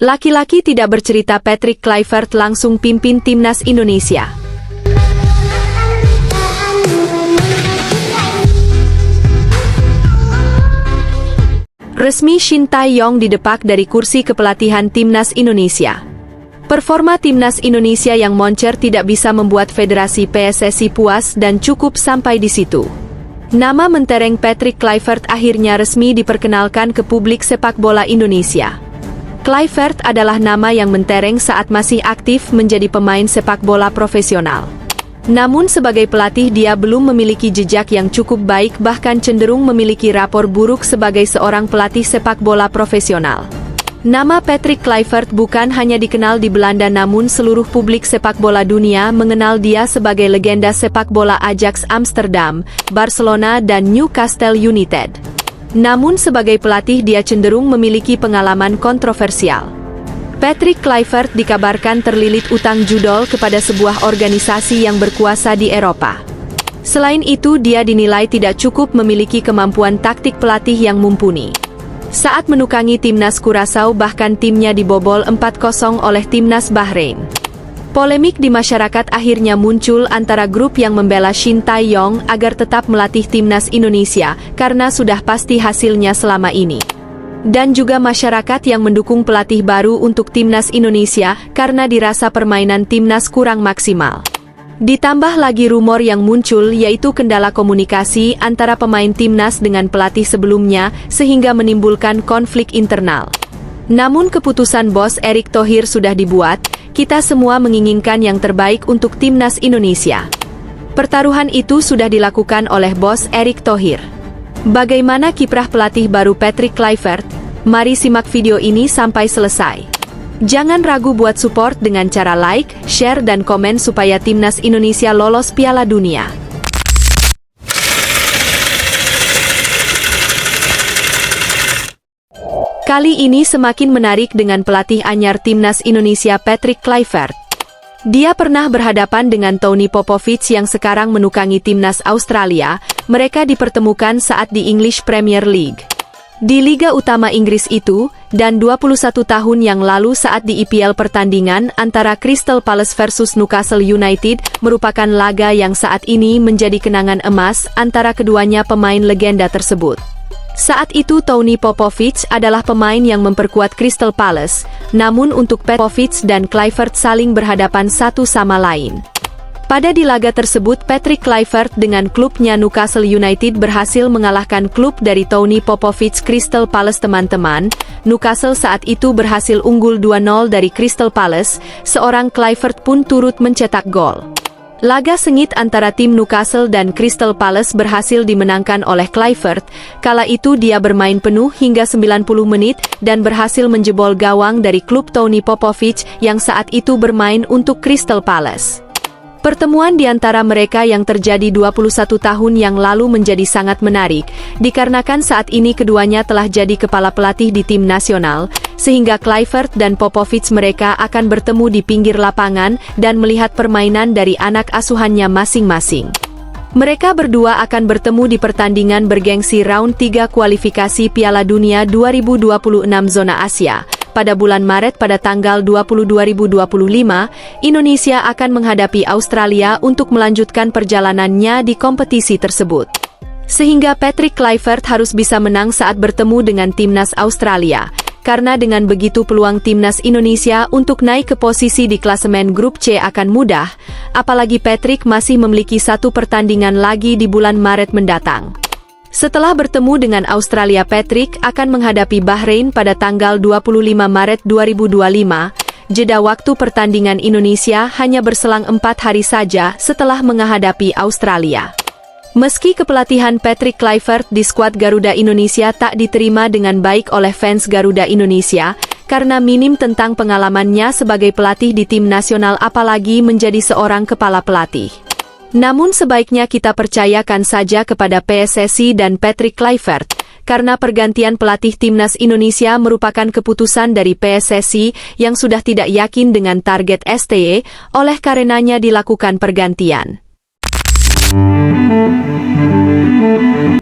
Laki-laki tidak bercerita Patrick Kluivert langsung pimpin timnas Indonesia. Resmi Shin Tae-yong didepak dari kursi kepelatihan timnas Indonesia. Performa timnas Indonesia yang moncer tidak bisa membuat federasi PSSI puas dan cukup sampai di situ. Nama mentereng Patrick Kluivert akhirnya resmi diperkenalkan ke publik sepak bola Indonesia. Kluivert adalah nama yang mentereng saat masih aktif menjadi pemain sepak bola profesional. Namun sebagai pelatih dia belum memiliki jejak yang cukup baik, bahkan cenderung memiliki rapor buruk sebagai seorang pelatih sepak bola profesional. Nama Patrick Kluivert bukan hanya dikenal di Belanda, namun seluruh publik sepak bola dunia mengenal dia sebagai legenda sepak bola Ajax Amsterdam, Barcelona dan Newcastle United. Namun sebagai pelatih dia cenderung memiliki pengalaman kontroversial. Patrick Kluivert dikabarkan terlilit utang judol kepada sebuah organisasi yang berkuasa di Eropa. Selain itu dia dinilai tidak cukup memiliki kemampuan taktik pelatih yang mumpuni. Saat menukangi timnas Curaçao bahkan timnya dibobol 4-0 oleh timnas Bahrain. Polemik di masyarakat akhirnya muncul antara grup yang membela Shin Tae-yong agar tetap melatih timnas Indonesia karena sudah pasti hasilnya selama ini. Dan juga masyarakat yang mendukung pelatih baru untuk timnas Indonesia karena dirasa permainan timnas kurang maksimal. Ditambah lagi rumor yang muncul yaitu kendala komunikasi antara pemain timnas dengan pelatih sebelumnya sehingga menimbulkan konflik internal. Namun keputusan bos Erick Thohir sudah dibuat, kita semua menginginkan yang terbaik untuk timnas Indonesia. Pertaruhan itu sudah dilakukan oleh bos Erick Thohir. Bagaimana kiprah pelatih baru Patrick Kluivert? Mari simak video ini sampai selesai. Jangan ragu buat support dengan cara like, share dan komen supaya timnas Indonesia lolos Piala Dunia. Kali ini semakin menarik dengan pelatih anyar timnas Indonesia Patrick Kluivert. Dia pernah berhadapan dengan Tony Popovic yang sekarang menukangi timnas Australia. Mereka dipertemukan saat di English Premier League. Di Liga Utama Inggris itu, dan 21 tahun yang lalu saat di IPL pertandingan antara Crystal Palace versus Newcastle United merupakan laga yang saat ini menjadi kenangan emas antara keduanya pemain legenda tersebut. Saat itu Tony Popovic adalah pemain yang memperkuat Crystal Palace, namun untuk Popovic dan Kluivert saling berhadapan satu sama lain. Pada di laga tersebut Patrick Kluivert dengan klubnya Newcastle United berhasil mengalahkan klub dari Tony Popovic Crystal Palace. Teman-teman, Newcastle saat itu berhasil unggul 2-0 dari Crystal Palace, seorang Kluivert pun turut mencetak gol. Laga sengit antara tim Newcastle dan Crystal Palace berhasil dimenangkan oleh Kluivert. Kala itu dia bermain penuh hingga 90 menit dan berhasil menjebol gawang dari klub Tony Popovic yang saat itu bermain untuk Crystal Palace. Pertemuan di antara mereka yang terjadi 21 tahun yang lalu menjadi sangat menarik, dikarenakan saat ini keduanya telah jadi kepala pelatih di tim nasional, sehingga Kluivert dan Popovic mereka akan bertemu di pinggir lapangan dan melihat permainan dari anak asuhannya masing-masing. Mereka berdua akan bertemu di pertandingan bergengsi round 3 kualifikasi Piala Dunia 2026 zona Asia. Pada bulan Maret pada tanggal 20 2025, Indonesia akan menghadapi Australia untuk melanjutkan perjalanannya di kompetisi tersebut. Sehingga Patrick Kluivert harus bisa menang saat bertemu dengan timnas Australia. Karena dengan begitu peluang timnas Indonesia untuk naik ke posisi di klasemen grup C akan mudah, apalagi Patrick masih memiliki satu pertandingan lagi di bulan Maret mendatang. Setelah bertemu dengan Australia, Patrick akan menghadapi Bahrain pada tanggal 25 Maret 2025. Jeda waktu pertandingan Indonesia hanya berselang 4 hari saja setelah menghadapi Australia. Meski kepelatihan Patrick Kluivert di skuad Garuda Indonesia tak diterima dengan baik oleh fans Garuda Indonesia, karena minim tentang pengalamannya sebagai pelatih di tim nasional apalagi menjadi seorang kepala pelatih. Namun sebaiknya kita percayakan saja kepada PSSI dan Patrick Kluivert, karena pergantian pelatih timnas Indonesia merupakan keputusan dari PSSI yang sudah tidak yakin dengan target STY, oleh karenanya dilakukan pergantian.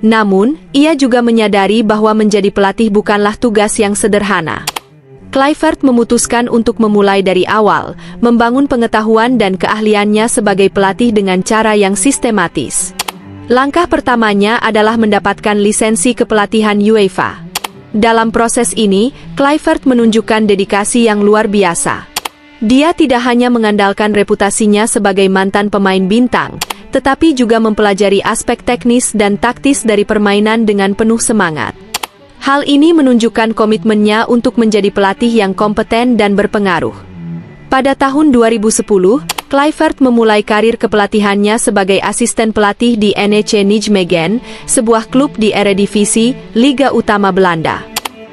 Namun, ia juga menyadari bahwa menjadi pelatih bukanlah tugas yang sederhana. Kluivert memutuskan untuk memulai dari awal, membangun pengetahuan dan keahliannya sebagai pelatih dengan cara yang sistematis. Langkah pertamanya adalah mendapatkan lisensi kepelatihan UEFA. Dalam proses ini, Kluivert menunjukkan dedikasi yang luar biasa. Dia tidak hanya mengandalkan reputasinya sebagai mantan pemain bintang, tetapi juga mempelajari aspek teknis dan taktis dari permainan dengan penuh semangat. Hal ini menunjukkan komitmennya untuk menjadi pelatih yang kompeten dan berpengaruh. Pada tahun 2010, Kluivert memulai karir kepelatihannya sebagai asisten pelatih di NEC Nijmegen, sebuah klub di Eredivisie, Liga Utama Belanda.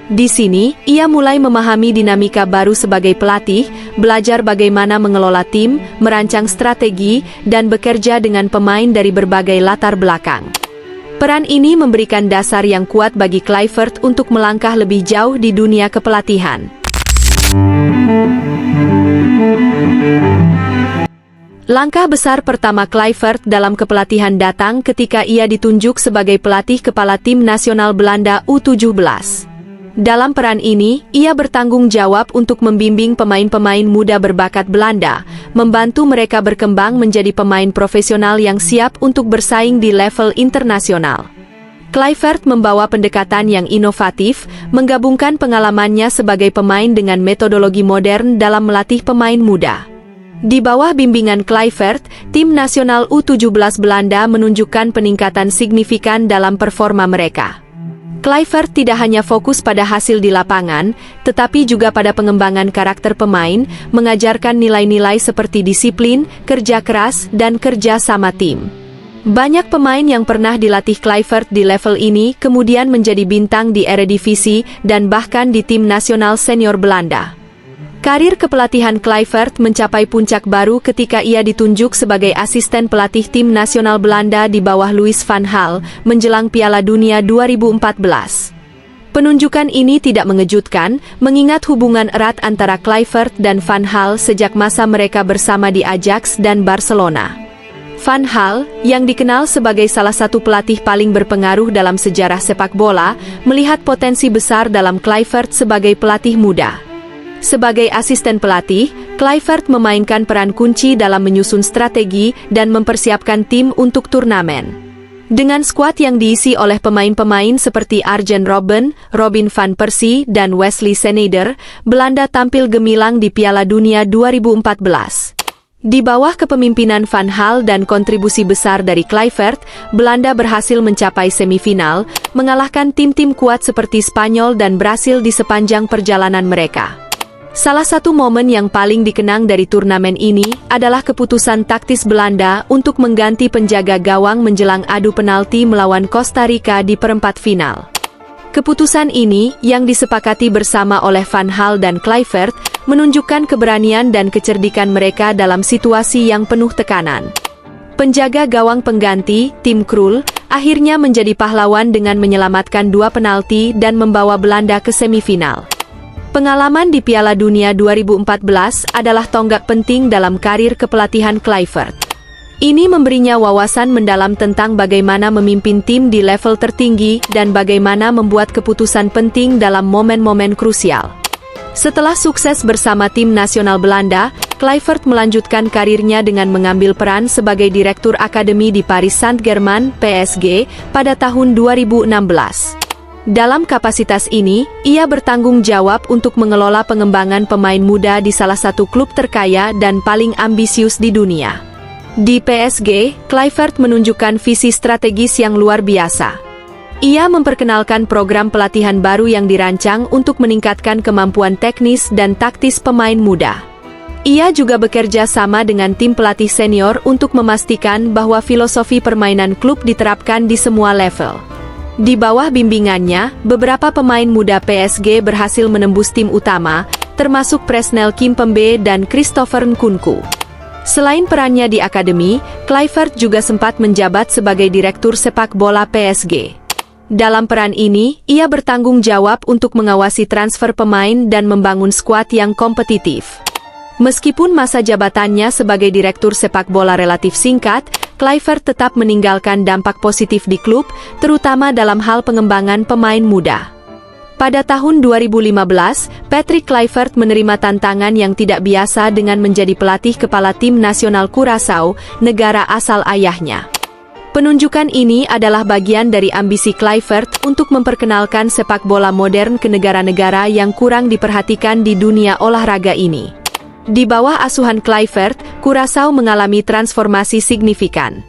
Di sini, ia mulai memahami dinamika baru sebagai pelatih, belajar bagaimana mengelola tim, merancang strategi, dan bekerja dengan pemain dari berbagai latar belakang. Peran ini memberikan dasar yang kuat bagi Kluivert untuk melangkah lebih jauh di dunia kepelatihan. Langkah besar pertama Kluivert dalam kepelatihan datang ketika ia ditunjuk sebagai pelatih kepala tim nasional Belanda U17. Dalam peran ini, ia bertanggung jawab untuk membimbing pemain-pemain muda berbakat Belanda, membantu mereka berkembang menjadi pemain profesional yang siap untuk bersaing di level internasional. Kluivert membawa pendekatan yang inovatif, menggabungkan pengalamannya sebagai pemain dengan metodologi modern dalam melatih pemain muda. Di bawah bimbingan Kluivert, tim nasional U17 Belanda menunjukkan peningkatan signifikan dalam performa mereka. Kluivert tidak hanya fokus pada hasil di lapangan, tetapi juga pada pengembangan karakter pemain, mengajarkan nilai-nilai seperti disiplin, kerja keras, dan kerja sama tim. Banyak pemain yang pernah dilatih Kluivert di level ini kemudian menjadi bintang di Eredivisie dan bahkan di tim nasional senior Belanda. Karir kepelatihan Kluivert mencapai puncak baru ketika ia ditunjuk sebagai asisten pelatih tim nasional Belanda di bawah Louis van Gaal menjelang Piala Dunia 2014. Penunjukan ini tidak mengejutkan, mengingat hubungan erat antara Kluivert dan Van Gaal sejak masa mereka bersama di Ajax dan Barcelona. Van Gaal, yang dikenal sebagai salah satu pelatih paling berpengaruh dalam sejarah sepak bola, melihat potensi besar dalam Kluivert sebagai pelatih muda. Sebagai asisten pelatih, Kluivert memainkan peran kunci dalam menyusun strategi dan mempersiapkan tim untuk turnamen. Dengan skuad yang diisi oleh pemain-pemain seperti Arjen Robben, Robin van Persie, dan Wesley Sneijder, Belanda tampil gemilang di Piala Dunia 2014. Di bawah kepemimpinan Van Gaal dan kontribusi besar dari Kluivert, Belanda berhasil mencapai semifinal, mengalahkan tim-tim kuat seperti Spanyol dan Brasil di sepanjang perjalanan mereka. Salah satu momen yang paling dikenang dari turnamen ini adalah keputusan taktis Belanda untuk mengganti penjaga gawang menjelang adu penalti melawan Costa Rica di perempat final. Keputusan ini, yang disepakati bersama oleh Van Gaal dan Kluivert, menunjukkan keberanian dan kecerdikan mereka dalam situasi yang penuh tekanan. Penjaga gawang pengganti, Tim Krul, akhirnya menjadi pahlawan dengan menyelamatkan 2 penalti dan membawa Belanda ke semifinal. Pengalaman di Piala Dunia 2014 adalah tonggak penting dalam karir kepelatihan Kluivert. Ini memberinya wawasan mendalam tentang bagaimana memimpin tim di level tertinggi dan bagaimana membuat keputusan penting dalam momen-momen krusial. Setelah sukses bersama tim nasional Belanda, Kluivert melanjutkan karirnya dengan mengambil peran sebagai direktur akademi di Paris Saint-Germain (PSG) pada tahun 2016. Dalam kapasitas ini, ia bertanggung jawab untuk mengelola pengembangan pemain muda di salah satu klub terkaya dan paling ambisius di dunia. Di PSG, Kluivert menunjukkan visi strategis yang luar biasa. Ia memperkenalkan program pelatihan baru yang dirancang untuk meningkatkan kemampuan teknis dan taktis pemain muda. Ia juga bekerja sama dengan tim pelatih senior untuk memastikan bahwa filosofi permainan klub diterapkan di semua level. Di bawah bimbingannya, beberapa pemain muda PSG berhasil menembus tim utama, termasuk Presnel Kimpembe dan Christopher Nkunku. Selain perannya di akademi, Kluivert juga sempat menjabat sebagai direktur sepak bola PSG. Dalam peran ini, ia bertanggung jawab untuk mengawasi transfer pemain dan membangun skuad yang kompetitif. Meskipun masa jabatannya sebagai direktur sepak bola relatif singkat, Kluivert tetap meninggalkan dampak positif di klub, terutama dalam hal pengembangan pemain muda. Pada tahun 2015, Patrick Kluivert menerima tantangan yang tidak biasa dengan menjadi pelatih kepala tim nasional Curaçao, negara asal ayahnya. Penunjukan ini adalah bagian dari ambisi Kluivert untuk memperkenalkan sepak bola modern ke negara-negara yang kurang diperhatikan di dunia olahraga ini. Di bawah asuhan Kluivert, Curaçao mengalami transformasi signifikan.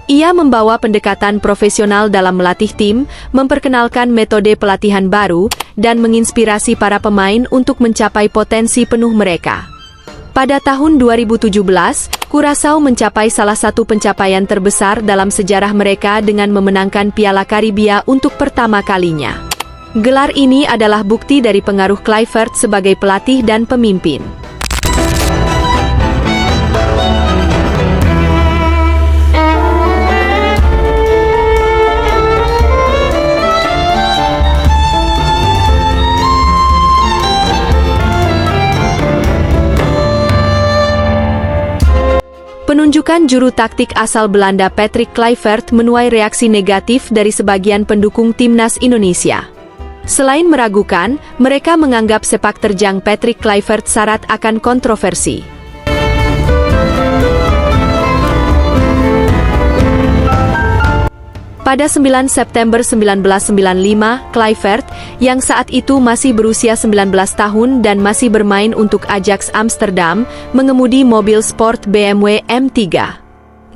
Ia membawa pendekatan profesional dalam melatih tim, memperkenalkan metode pelatihan baru, dan menginspirasi para pemain untuk mencapai potensi penuh mereka. Pada tahun 2017, Curaçao mencapai salah satu pencapaian terbesar dalam sejarah mereka dengan memenangkan Piala Karibia untuk pertama kalinya. Gelar ini adalah bukti dari pengaruh Kluivert sebagai pelatih dan pemimpin. Penunjukan juru taktik asal Belanda Patrick Kluivert menuai reaksi negatif dari sebagian pendukung timnas Indonesia. Selain meragukan, mereka menganggap sepak terjang Patrick Kluivert syarat akan kontroversi. Pada 9 September 1995, Kluivert, yang saat itu masih berusia 19 tahun dan masih bermain untuk Ajax Amsterdam, mengemudi mobil sport BMW M3.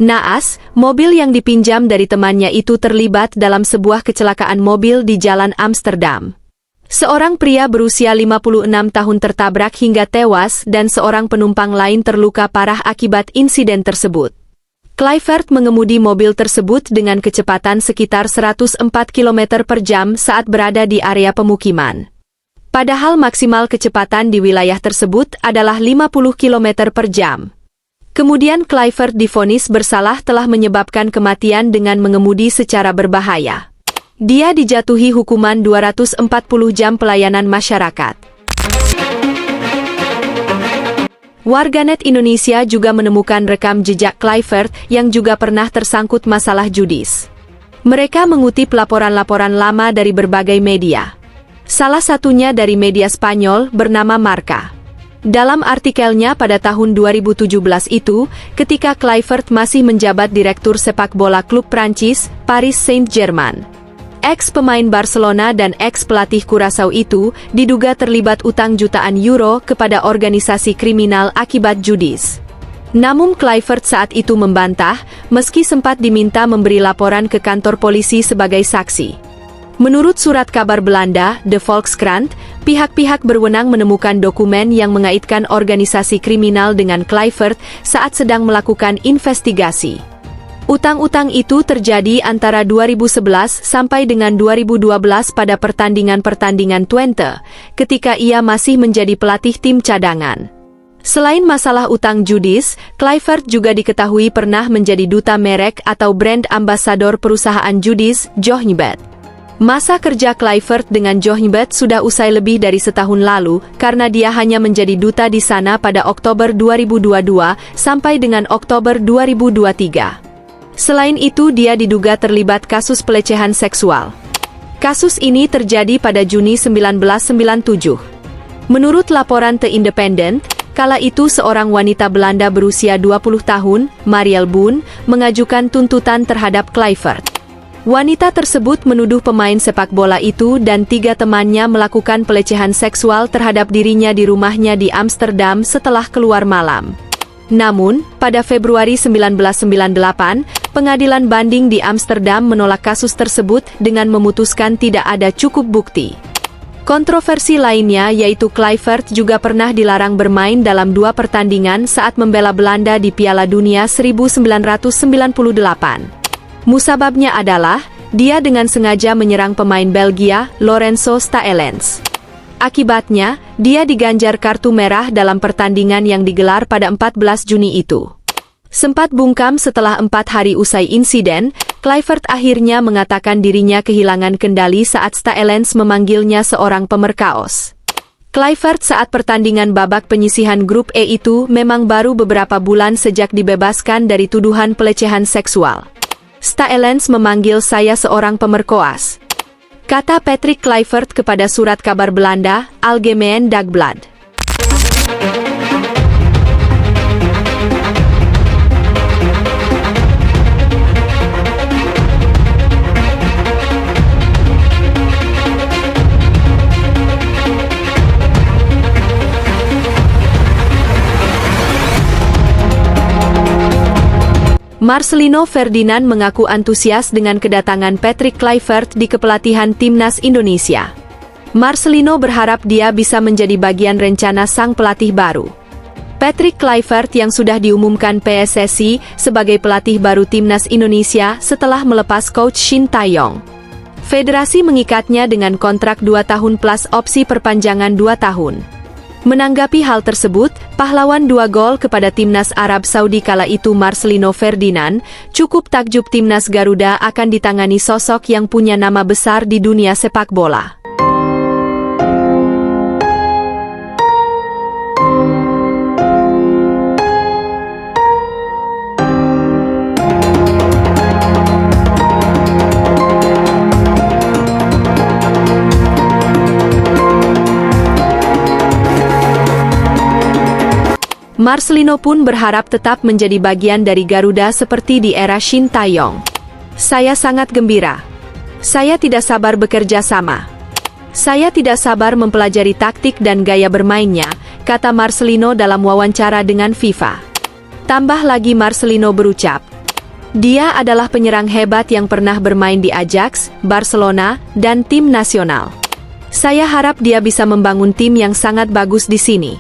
Naas, mobil yang dipinjam dari temannya itu terlibat dalam sebuah kecelakaan mobil di jalan Amsterdam. Seorang pria berusia 56 tahun tertabrak hingga tewas dan seorang penumpang lain terluka parah akibat insiden tersebut. Kluivert mengemudi mobil tersebut dengan kecepatan sekitar 104 km per jam saat berada di area pemukiman. Padahal maksimal kecepatan di wilayah tersebut adalah 50 km per jam. Kemudian Kluivert divonis bersalah telah menyebabkan kematian dengan mengemudi secara berbahaya. Dia dijatuhi hukuman 240 jam pelayanan masyarakat. Warganet Indonesia juga menemukan rekam jejak Kluivert yang juga pernah tersangkut masalah judis. Mereka mengutip laporan-laporan lama dari berbagai media. Salah satunya dari media Spanyol bernama Marca. Dalam artikelnya pada tahun 2017 itu, ketika Kluivert masih menjabat direktur sepak bola klub Prancis, Paris Saint-Germain. Ex-pemain Barcelona dan ex-pelatih Curaçao itu diduga terlibat utang jutaan euro kepada organisasi kriminal akibat judis. Namun Kluivert saat itu membantah, meski sempat diminta memberi laporan ke kantor polisi sebagai saksi. Menurut surat kabar Belanda, De Volkskrant, pihak-pihak berwenang menemukan dokumen yang mengaitkan organisasi kriminal dengan Kluivert saat sedang melakukan investigasi. Utang-utang itu terjadi antara 2011 sampai dengan 2012 pada pertandingan-pertandingan Twente, ketika ia masih menjadi pelatih tim cadangan. Selain masalah utang judis, Kluivert juga diketahui pernah menjadi duta merek atau brand ambasador perusahaan judis, Johnbet. Masa kerja Kluivert dengan Johnbet sudah usai lebih dari setahun lalu, karena dia hanya menjadi duta di sana pada Oktober 2022 sampai dengan Oktober 2023. Selain itu dia diduga terlibat kasus pelecehan seksual. Kasus ini terjadi pada Juni 1997. Menurut laporan The Independent, kala itu seorang wanita Belanda berusia 20 tahun, Marielle Boon, mengajukan tuntutan terhadap Kluivert. Wanita tersebut menuduh pemain sepak bola itu dan 3 temannya melakukan pelecehan seksual terhadap dirinya di rumahnya di Amsterdam setelah keluar malam. Namun, pada Februari 1998, pengadilan banding di Amsterdam menolak kasus tersebut dengan memutuskan tidak ada cukup bukti. Kontroversi lainnya yaitu Kluivert juga pernah dilarang bermain dalam 2 pertandingan saat membela Belanda di Piala Dunia 1998. Musababnya adalah, dia dengan sengaja menyerang pemain Belgia, Lorenzo Staelens. Akibatnya, dia diganjar kartu merah dalam pertandingan yang digelar pada 14 Juni itu. Sempat bungkam setelah 4 hari usai insiden, Kluivert akhirnya mengatakan dirinya kehilangan kendali saat Staelens memanggilnya seorang pemerkaos. Kluivert saat pertandingan babak penyisihan grup E itu memang baru beberapa bulan sejak dibebaskan dari tuduhan pelecehan seksual. Staelens memanggil saya seorang pemerkoas. kata Patrick Kluivert kepada surat kabar Belanda, Algemeen Dagblad. Marcelino Ferdinand mengaku antusias dengan kedatangan Patrick Kluivert di kepelatihan Timnas Indonesia. Marcelino berharap dia bisa menjadi bagian rencana sang pelatih baru. Patrick Kluivert yang sudah diumumkan PSSI sebagai pelatih baru Timnas Indonesia setelah melepas coach Shin Tae-yong. Federasi mengikatnya dengan kontrak 2 tahun plus opsi perpanjangan 2 tahun. Menanggapi hal tersebut, pahlawan 2 gol kepada Timnas Arab Saudi kala itu Marcelino Ferdinand, cukup takjub Timnas Garuda akan ditangani sosok yang punya nama besar di dunia sepak bola. Marcelino pun berharap tetap menjadi bagian dari Garuda seperti di era Shin Tae-yong. Saya sangat gembira. Saya tidak sabar bekerja sama. Saya tidak sabar mempelajari taktik dan gaya bermainnya, kata Marcelino dalam wawancara dengan FIFA. Tambah lagi Marcelino berucap, dia adalah penyerang hebat yang pernah bermain di Ajax, Barcelona, dan tim nasional. Saya harap dia bisa membangun tim yang sangat bagus di sini.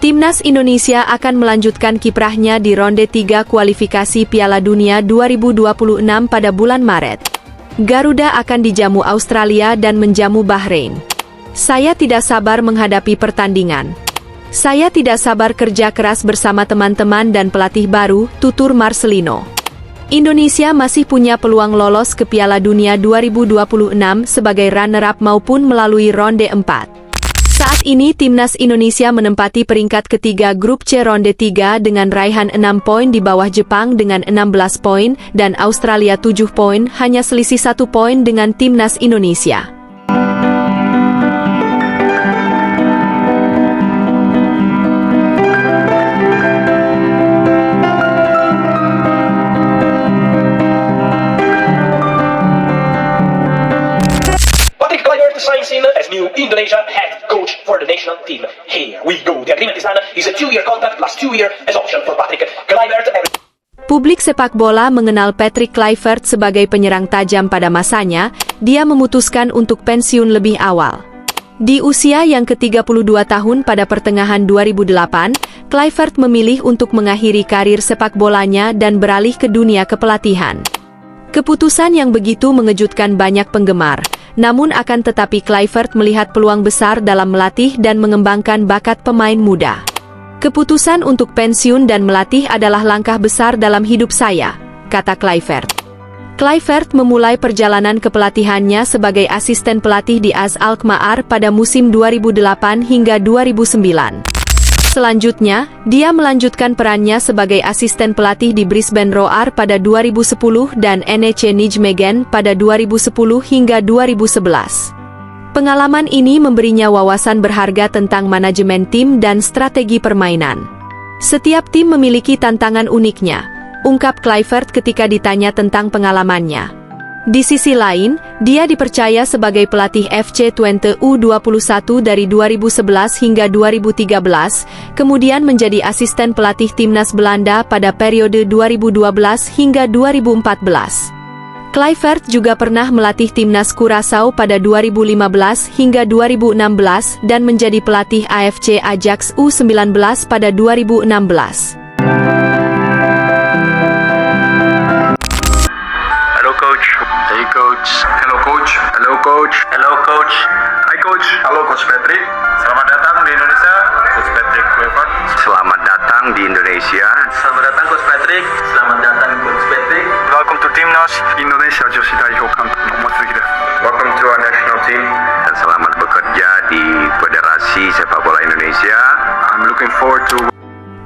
Timnas Indonesia akan melanjutkan kiprahnya di ronde 3 kualifikasi Piala Dunia 2026 pada bulan Maret. Garuda akan dijamu Australia dan menjamu Bahrain. Saya tidak sabar menghadapi pertandingan. Saya tidak sabar kerja keras bersama teman-teman dan pelatih baru, tutur Marcelino. Indonesia masih punya peluang lolos ke Piala Dunia 2026 sebagai runner-up maupun melalui ronde 4. Saat ini Timnas Indonesia menempati peringkat ketiga grup C ronde 3 dengan raihan 6 poin di bawah Jepang dengan 16 poin dan Australia 7 poin, hanya selisih 1 poin dengan Timnas Indonesia. Patrick Kluivert signs in as new Indonesia head coach for the national team. Here we go. The agreement is done. It's a 2-year contract plus 2 year as option for Patrick Kluivert. Publik sepak bola mengenal Patrick Kluivert sebagai penyerang tajam pada masanya. Dia memutuskan untuk pensiun lebih awal. Di usia yang ke-32 tahun pada pertengahan 2008, Kluivert memilih untuk mengakhiri karir sepak bolanya dan beralih ke dunia kepelatihan. Keputusan yang begitu mengejutkan banyak penggemar. Namun akan tetapi Kluivert melihat peluang besar dalam melatih dan mengembangkan bakat pemain muda. Keputusan untuk pensiun dan melatih adalah langkah besar dalam hidup saya, kata Kluivert. Kluivert memulai perjalanan kepelatihannya sebagai asisten pelatih di AS Alkmaar pada musim 2008 hingga 2009. Selanjutnya, dia melanjutkan perannya sebagai asisten pelatih di Brisbane Roar pada 2010 dan NEC Nijmegen pada 2010 hingga 2011. Pengalaman ini memberinya wawasan berharga tentang manajemen tim dan strategi permainan. Setiap tim memiliki tantangan uniknya, ungkap Kluivert ketika ditanya tentang pengalamannya. Di sisi lain, dia dipercaya sebagai pelatih FC Twente U21 dari 2011 hingga 2013, kemudian menjadi asisten pelatih Timnas Belanda pada periode 2012 hingga 2014. Kluivert juga pernah melatih Timnas Curaçao pada 2015 hingga 2016 dan menjadi pelatih AFC Ajax U19 pada 2016. Hey coach. Hello coach. Hello coach. Hello coach. Hi coach. Halo coach Patrick. Selamat datang di Indonesia, coach Patrick Kluivert. Selamat datang di Indonesia. Selamat datang coach Patrick. Selamat datang coach Patrick. Welcome to Timnas Indonesia Joshi Daiho Kamp no Matsugi desu. Welcome to our national team. Dan selamat bekerja di Federasi Sepak Bola Indonesia. I'm looking forward to.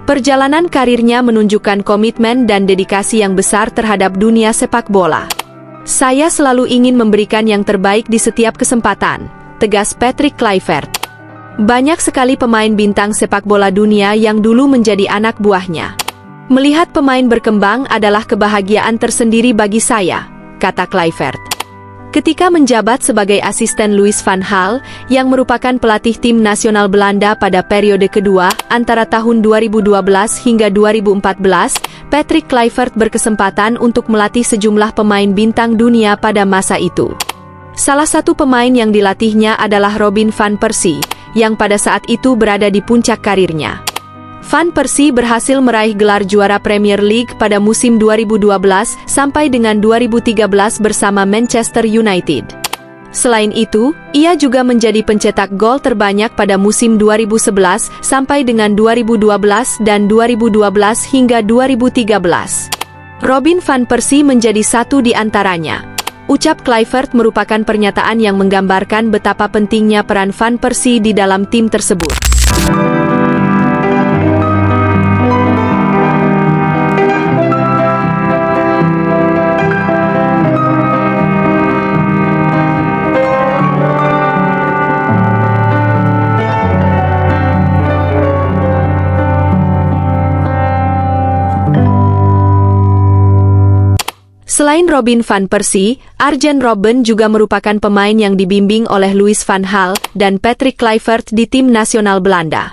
Perjalanan karirnya menunjukkan komitmen dan dedikasi yang besar terhadap dunia sepak bola. Saya selalu ingin memberikan yang terbaik di setiap kesempatan, tegas Patrick Kluivert. Banyak sekali pemain bintang sepak bola dunia yang dulu menjadi anak buahnya. Melihat pemain berkembang adalah kebahagiaan tersendiri bagi saya, kata Kluivert. Ketika menjabat sebagai asisten Louis van Gaal, yang merupakan pelatih tim nasional Belanda pada periode kedua, antara tahun 2012 hingga 2014, Patrick Kluivert berkesempatan untuk melatih sejumlah pemain bintang dunia pada masa itu. Salah satu pemain yang dilatihnya adalah Robin van Persie, yang pada saat itu berada di puncak karirnya. Van Persie berhasil meraih gelar juara Premier League pada musim 2012 sampai dengan 2013 bersama Manchester United. Selain itu, ia juga menjadi pencetak gol terbanyak pada musim 2011 sampai dengan 2012 dan 2012 hingga 2013. Robin van Persie menjadi satu di antaranya. Ucap Kluivert merupakan pernyataan yang menggambarkan betapa pentingnya peran Van Persie di dalam tim tersebut. Selain Robin van Persie, Arjen Robben juga merupakan pemain yang dibimbing oleh Louis van Gaal dan Patrick Kluivert di tim nasional Belanda.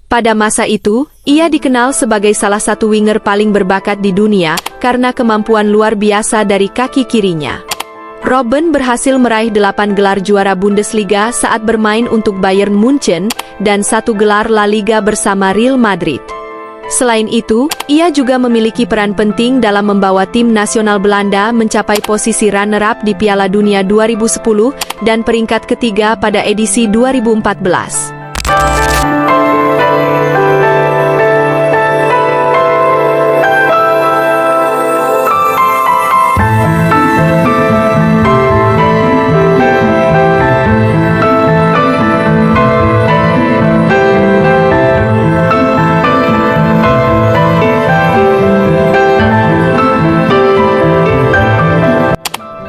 Pada masa itu, ia dikenal sebagai salah satu winger paling berbakat di dunia karena kemampuan luar biasa dari kaki kirinya. Robben berhasil meraih 8 gelar juara Bundesliga saat bermain untuk Bayern Munchen dan 1 gelar La Liga bersama Real Madrid. Selain itu, ia juga memiliki peran penting dalam membawa tim nasional Belanda mencapai posisi runner-up di Piala Dunia 2010 dan peringkat ketiga pada edisi 2014.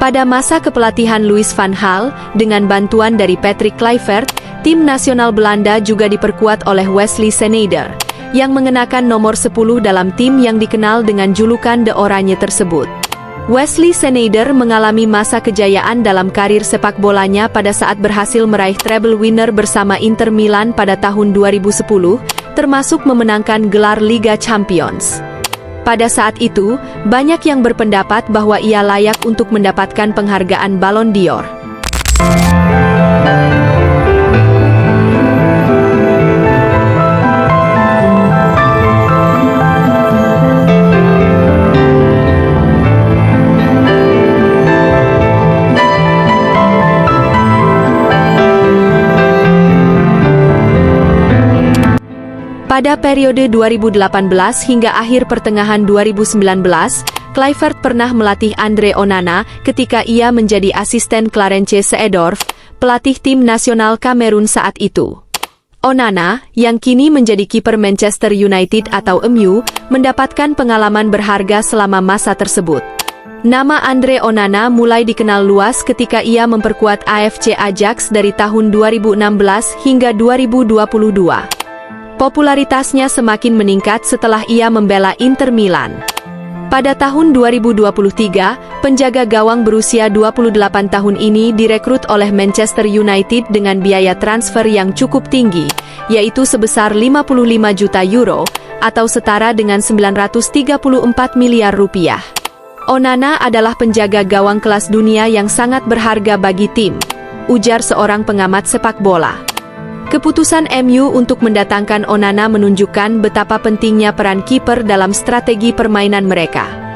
Pada masa kepelatihan Louis van Gaal, dengan bantuan dari Patrick Kluivert, tim nasional Belanda juga diperkuat oleh Wesley Sneijder, yang mengenakan nomor 10 dalam tim yang dikenal dengan julukan The Oranje tersebut. Wesley Sneijder mengalami masa kejayaan dalam karir sepak bolanya pada saat berhasil meraih treble winner bersama Inter Milan pada tahun 2010, termasuk memenangkan gelar Liga Champions. Pada saat itu, banyak yang berpendapat bahwa ia layak untuk mendapatkan penghargaan Ballon d'Or. Pada periode 2018 hingga akhir pertengahan 2019, Kluivert pernah melatih Andre Onana ketika ia menjadi asisten Clarence Seedorf, pelatih tim nasional Kamerun saat itu. Onana, yang kini menjadi kiper Manchester United atau MU, mendapatkan pengalaman berharga selama masa tersebut. Nama Andre Onana mulai dikenal luas ketika ia memperkuat AFC Ajax dari tahun 2016 hingga 2022. Popularitasnya semakin meningkat setelah ia membela Inter Milan. Pada tahun 2023, penjaga gawang berusia 28 tahun ini direkrut oleh Manchester United dengan biaya transfer yang cukup tinggi, yaitu sebesar 55 juta euro, atau setara dengan 934 miliar rupiah. Onana adalah penjaga gawang kelas dunia yang sangat berharga bagi tim, ujar seorang pengamat sepak bola. Keputusan MU untuk mendatangkan Onana menunjukkan betapa pentingnya peran kiper dalam strategi permainan mereka.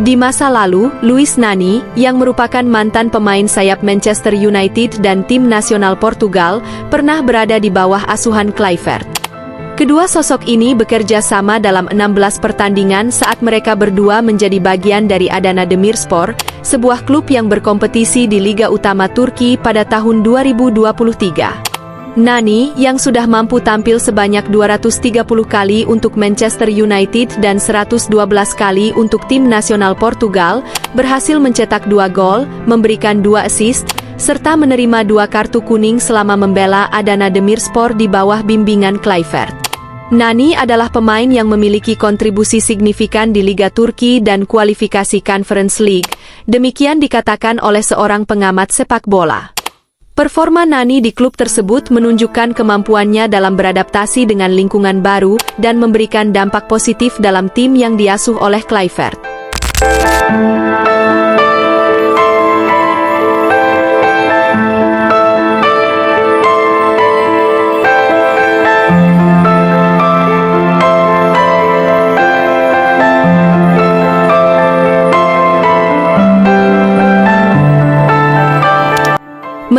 Di masa lalu, Luis Nani, yang merupakan mantan pemain sayap Manchester United dan tim nasional Portugal, pernah berada di bawah asuhan Kluivert. Kedua sosok ini bekerja sama dalam 16 pertandingan saat mereka berdua menjadi bagian dari Adana Demirspor, sebuah klub yang berkompetisi di Liga Utama Turki pada tahun 2023. Nani, yang sudah mampu tampil sebanyak 230 kali untuk Manchester United dan 112 kali untuk tim nasional Portugal, berhasil mencetak 2 gol, memberikan 2 assist, serta menerima 2 kartu kuning selama membela Adana Demirspor di bawah bimbingan Kluivert. Nani adalah pemain yang memiliki kontribusi signifikan di Liga Turki dan kualifikasi Conference League, demikian dikatakan oleh seorang pengamat sepak bola. Performa Nani di klub tersebut menunjukkan kemampuannya dalam beradaptasi dengan lingkungan baru dan memberikan dampak positif dalam tim yang diasuh oleh Kluivert.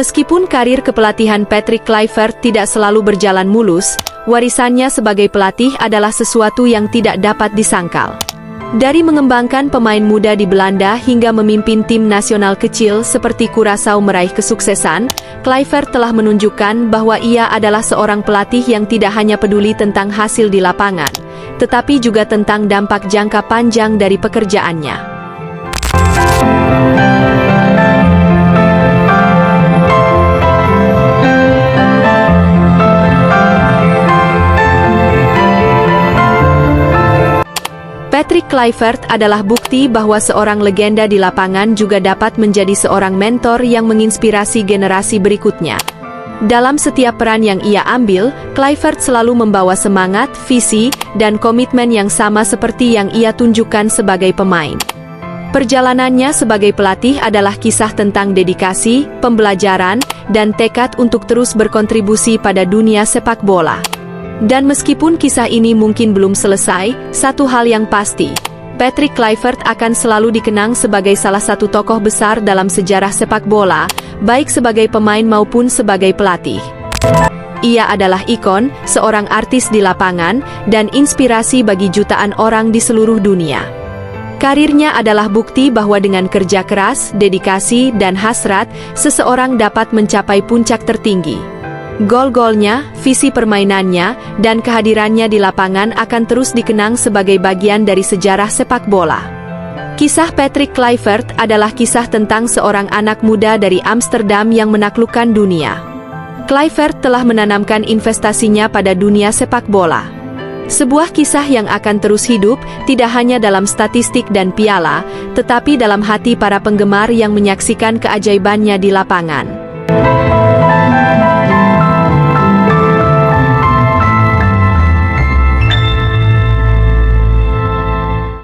Meskipun karir kepelatihan Patrick Kluivert tidak selalu berjalan mulus, warisannya sebagai pelatih adalah sesuatu yang tidak dapat disangkal. Dari mengembangkan pemain muda di Belanda hingga memimpin tim nasional kecil seperti Curaçao meraih kesuksesan, Kluivert telah menunjukkan bahwa ia adalah seorang pelatih yang tidak hanya peduli tentang hasil di lapangan, tetapi juga tentang dampak jangka panjang dari pekerjaannya. Patrick Kluivert adalah bukti bahwa seorang legenda di lapangan juga dapat menjadi seorang mentor yang menginspirasi generasi berikutnya. Dalam setiap peran yang ia ambil, Kluivert selalu membawa semangat, visi, dan komitmen yang sama seperti yang ia tunjukkan sebagai pemain. Perjalanannya sebagai pelatih adalah kisah tentang dedikasi, pembelajaran, dan tekad untuk terus berkontribusi pada dunia sepak bola. Dan meskipun kisah ini mungkin belum selesai, satu hal yang pasti, Patrick Kluivert akan selalu dikenang sebagai salah satu tokoh besar dalam sejarah sepak bola, baik sebagai pemain maupun sebagai pelatih. Ia adalah ikon, seorang artis di lapangan, dan inspirasi bagi jutaan orang di seluruh dunia. Karirnya adalah bukti bahwa dengan kerja keras, dedikasi, dan hasrat, seseorang dapat mencapai puncak tertinggi. Gol-golnya, visi permainannya, dan kehadirannya di lapangan akan terus dikenang sebagai bagian dari sejarah sepak bola. Kisah Patrick Kluivert adalah kisah tentang seorang anak muda dari Amsterdam yang menaklukkan dunia. Kluivert telah menanamkan investasinya pada dunia sepak bola. Sebuah kisah yang akan terus hidup, tidak hanya dalam statistik dan piala, tetapi dalam hati para penggemar yang menyaksikan keajaibannya di lapangan.